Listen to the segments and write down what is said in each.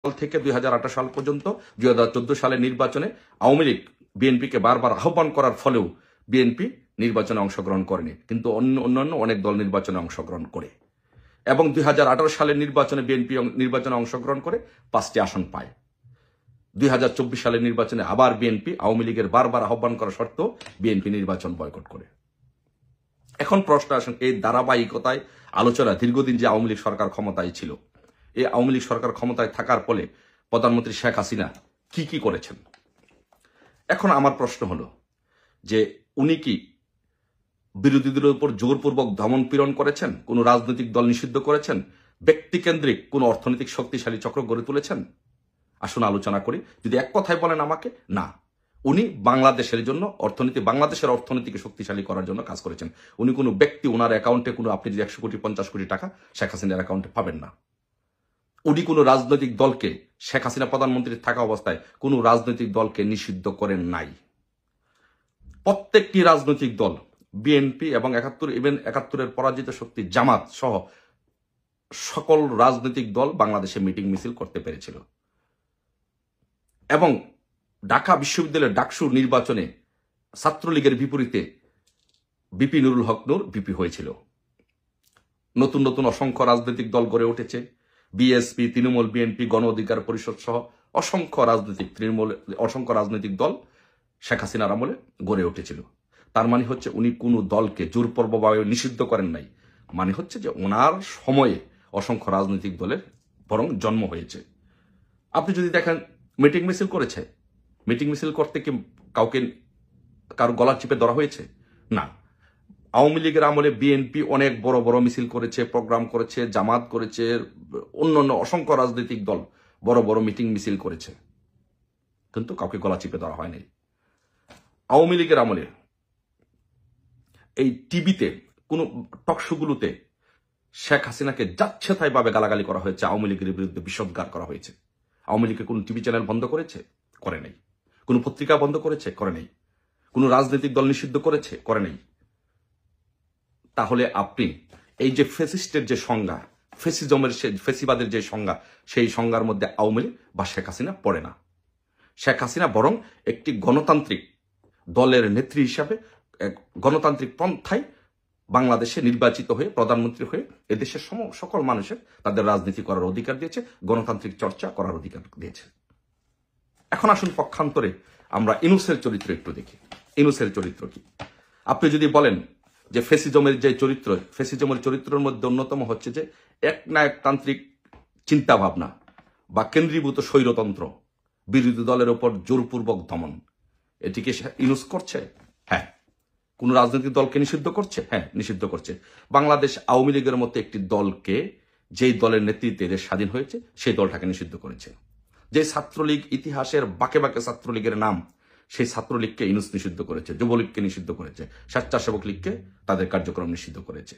থেকে 2018 সাল পর্যন্ত 2014 সালের নির্বাচনে আওয়ামী লীগ বিএনপিকে বারবার আহ্বান করার ফলেও বিএনপি নির্বাচনে অংশগ্রহণ করেনি, কিন্তু অন্যান্য অনেক দল নির্বাচনে অংশগ্রহণ করে এবং 2018 সালের নির্বাচনে বিএনপি নির্বাচনে অংশগ্রহণ করে 5টি আসন পায়। 2024 সালের নির্বাচনে আবার বিএনপি আওয়ামী লীগের বারবার আহ্বান করা সত্ত্বেও বিএনপি নির্বাচন বয়কট করে। এখন প্রশ্ন আসেন, এই ধারাবাহিকতায় আলোচনা দীর্ঘদিন যে আওয়ামী লীগ সরকার ক্ষমতায় ছিল, এই আওয়ামী লীগ সরকার ক্ষমতায় থাকার ফলে প্রধানমন্ত্রী শেখ হাসিনা কি করেছেন। এখন আমার প্রশ্ন হলো যে উনি কি বিরোধীদের উপর জোরপূর্বক দমন পীড়ন করেছেন, কোন রাজনৈতিক দল নিষিদ্ধ করেছেন, ব্যক্তিকেন্দ্রিক কোন অর্থনৈতিক শক্তিশালী চক্র গড়ে তুলেছেন? আসুন আলোচনা করি। যদি এক কথায় বলেন আমাকে, না, উনি বাংলাদেশের জন্য বাংলাদেশের অর্থনীতিকে শক্তিশালী করার জন্য কাজ করেছেন। উনি কোনো ব্যক্তি, ওনার অ্যাকাউন্টে কোনো, আপনি যদি 100 কোটি 50 কোটি টাকা শেখ হাসিনার অ্যাকাউন্টে পাবেন না। উনি কোনো রাজনৈতিক দলকে, শেখ হাসিনা প্রধানমন্ত্রী থাকা অবস্থায় কোনো রাজনৈতিক দলকে নিষিদ্ধ করেন নাই। প্রত্যেকটি রাজনৈতিক দল, বিএনপি এবং 71-এর পরাজিত শক্তি জামাত সহ সকল রাজনৈতিক দল বাংলাদেশে মিটিং মিছিল করতে পেরেছিল এবং ঢাকা বিশ্ববিদ্যালয়ের ডাকসু নির্বাচনে ছাত্রলীগের বিপরীতে বিপি নুরুল হক নূর ভিপি হয়েছিল। নতুন নতুন অসংখ্য রাজনৈতিক দল গড়ে উঠেছে। বিএসপি, তৃণমূল, বিএনপি, গণ অধিকার পরিষদ সহ অসংখ্য রাজনৈতিক দল শেখ হাসিনার আমলে গড়ে উঠেছিল। তার মানে হচ্ছে উনি কোনো দলকে জোরপূর্বকভাবে নিষিদ্ধ করেন নাই। মানে হচ্ছে যে ওনার সময়ে অসংখ্য রাজনৈতিক দলের বরং জন্ম হয়েছে। আপনি যদি দেখেন, মিটিং মিছিল করেছে, মিটিং মিছিল করতে কি কারো গলা চিপে ধরা হয়েছে? না। আওয়ামী লীগের আমলে বিএনপি অনেক বড় বড় মিছিল করেছে, প্রোগ্রাম করেছে, জামাত করেছে, অন্যান্য অসংখ্য রাজনৈতিক দল বড় বড় মিটিং মিছিল করেছে, কিন্তু কাউকে গলা চিপে ধরা হয়নি। আওয়ামী লীগের আমলে এই টিভিতে কোন টকশোগুলোতে শেখ হাসিনাকে যাচ্ছে তাই ভাবে গালাগালি করা হয়েছে, আওয়ামী লীগের বিরুদ্ধে বিষোদ্গার করা হয়েছে। আওয়ামী লীগের কোন টিভি চ্যানেল বন্ধ করেছে? করে নাই। কোন পত্রিকা বন্ধ করেছে? করে নাই। কোন রাজনৈতিক দল নিষিদ্ধ করেছে? করে নাই। তাহলে আপনি এই যে ফ্যাসিস্টের যে সংজ্ঞা, ফেসিবাদের যে সংজ্ঞা, সেই সংজ্ঞার মধ্যে আওয়ামী লীগ বা শেখ হাসিনা পড়ে না। শেখ হাসিনা বরং একটি গণতান্ত্রিক দলের নেত্রী হিসাবে গণতান্ত্রিক পন্থায় বাংলাদেশে নির্বাচিত হয়ে প্রধানমন্ত্রী হয়ে এদেশের সকল মানুষের তাদের রাজনীতি করার অধিকার দিয়েছে, গণতান্ত্রিক চর্চা করার অধিকার দিয়েছে। এখন আসুন পক্ষান্তরে আমরা ইনুসের চরিত্র একটু দেখি। ইনুসের চরিত্র কি? আপনি যদি বলেন যে ফেসিজমের যে চরিত্র, ফেসিজমের চরিত্রের মধ্যে অন্যতম হচ্ছে যে একনায়কতান্ত্রিক চিন্তা ভাবনা বা কেন্দ্রীভূত স্বৈরতন্ত্র, বিরোধী দলের উপর জোরপূর্বক দমন, এটিকে ইনুস করছে? হ্যাঁ। কোন রাজনৈতিক দলকে নিষিদ্ধ করছে? হ্যাঁ, নিষিদ্ধ করছে। বাংলাদেশ আওয়ামী লীগের মতো একটি দলকে, যেই দলের নেতৃত্বে দেশ স্বাধীন হয়েছে, সেই দলটাকে নিষিদ্ধ করেছে। যে ছাত্রলীগ, ইতিহাসের বাকে বাকে ছাত্রলীগের নাম, সেই ছাত্রলীগকে ইনুস নিষিদ্ধ করেছে, যুবলীগকে নিষিদ্ধ করেছে, স্বেচ্ছাসেবক লীগকে তাদের কার্যক্রম নিষিদ্ধ করেছে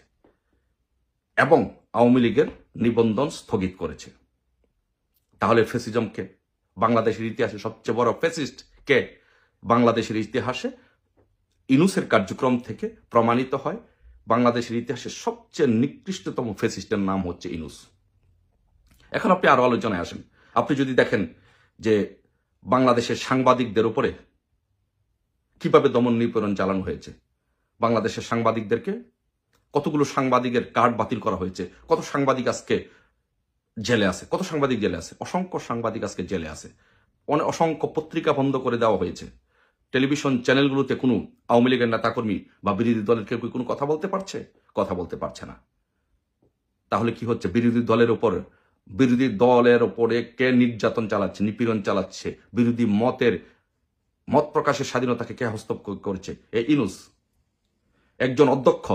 এবং আওয়ামী লীগের নিবন্ধন স্থগিত করেছে। তাহলে ফেসিজমকে, বাংলাদেশের ইতিহাসে সবচেয়ে বড় ফ্যাসিস্ট কে? বাংলাদেশের ইতিহাসে ইনুসের কার্যক্রম থেকে প্রমাণিত হয় বাংলাদেশের ইতিহাসে সবচেয়ে নিকৃষ্টতম ফ্যাসিস্টের নাম হচ্ছে ইনুস। এখন আপনি আরো আলোচনায় আসেন। আপনি যদি দেখেন যে বাংলাদেশের সাংবাদিকদের উপরে কিভাবে দমন নিপীড়ন চালানো হয়েছে, বাংলাদেশের সাংবাদিকদেরকে কতগুলো সাংবাদিকের কার্ড বাতিল করা হয়েছে, কত সাংবাদিক আজকে জেলে আছে, কত সাংবাদিক জেলে আছে, অসংখ্য সাংবাদিক আজকে জেলে আছে, অসংখ্য পত্রিকা বন্ধ করে দেওয়া হয়েছে। টেলিভিশন চ্যানেলগুলোতে কোনো আওয়ামী লীগের নেতাকর্মী বা বিরোধী দলের কেউ কোনো কথা বলতে পারছে? কথা বলতে পারছে না। তাহলে কি হচ্ছে? বিরোধী দলের ওপরে কে নির্যাতন চালাচ্ছে, নিপীড়ন চালাচ্ছে? বিরোধী মত প্রকাশের স্বাধীনতাকে কে হস্তক্ষেপ করছে? এই ইনুস। একজন অধ্যক্ষ,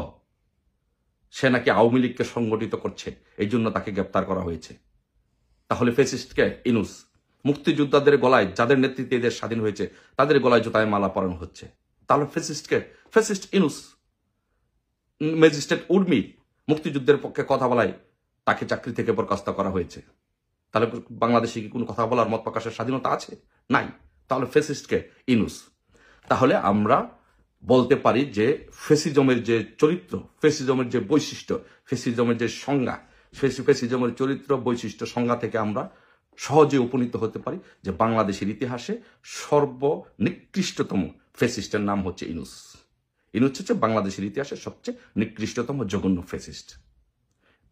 সে নাকি আওয়ামী লীগকে সংগঠিত করছে, এই জন্য তাকে গ্রেপ্তার করা হয়েছে। তাহলে ফ্যাসিস্টকে ইনুস। মুক্তিযোদ্ধাদের গলায়, যাদের নেতৃত্বে দেশ স্বাধীন হয়েছে, তাদের গলায় জুতায় মালা পরানো হচ্ছে। তাহলে ফ্যাসিস্টকে? ফ্যাসিস্ট ইনুস। ম্যাজিস্ট্রেট উর্মি মুক্তিযুদ্ধের পক্ষে কথা বলায় তাকে চাকরি থেকে বরখাস্ত করা হয়েছে। তাহলে বাংলাদেশে কি কোনো কথা বলার, মত প্রকাশের স্বাধীনতা আছে? নাই। তাহলে ফ্যাসিস্টকে? ইনুস। তাহলে আমরা বলতে পারি যে ফ্যাসিজমের যে চরিত্র, ফ্যাসিজমের যে বৈশিষ্ট্য, ফ্যাসিজমের যে সংজ্ঞা, ফ্যাসিজমের চরিত্র, বৈশিষ্ট্য, সংজ্ঞা থেকে আমরা সহজে উপনীত হতে পারি যে বাংলাদেশের ইতিহাসে সর্বনিকৃষ্টতম ফেসিস্টের নাম হচ্ছে ইনুস। ইনুস হচ্ছে বাংলাদেশের ইতিহাসে সবচেয়ে নিকৃষ্টতম জঘন্য ফেসিস্ট।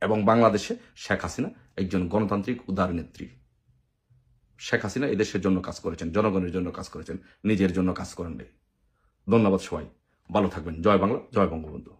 এবং বাংলাদেশে শেখ হাসিনা একজন গণতান্ত্রিক উদার নেত্রী। শেখ হাসিনা এদেশের জন্য কাজ করেছেন, জনগণের জন্য কাজ করেছেন, নিজের জন্য কাজ করেন নাই। ধন্যবাদ সবাই, ভালো থাকবেন। জয় বাংলা, জয় বঙ্গবন্ধু।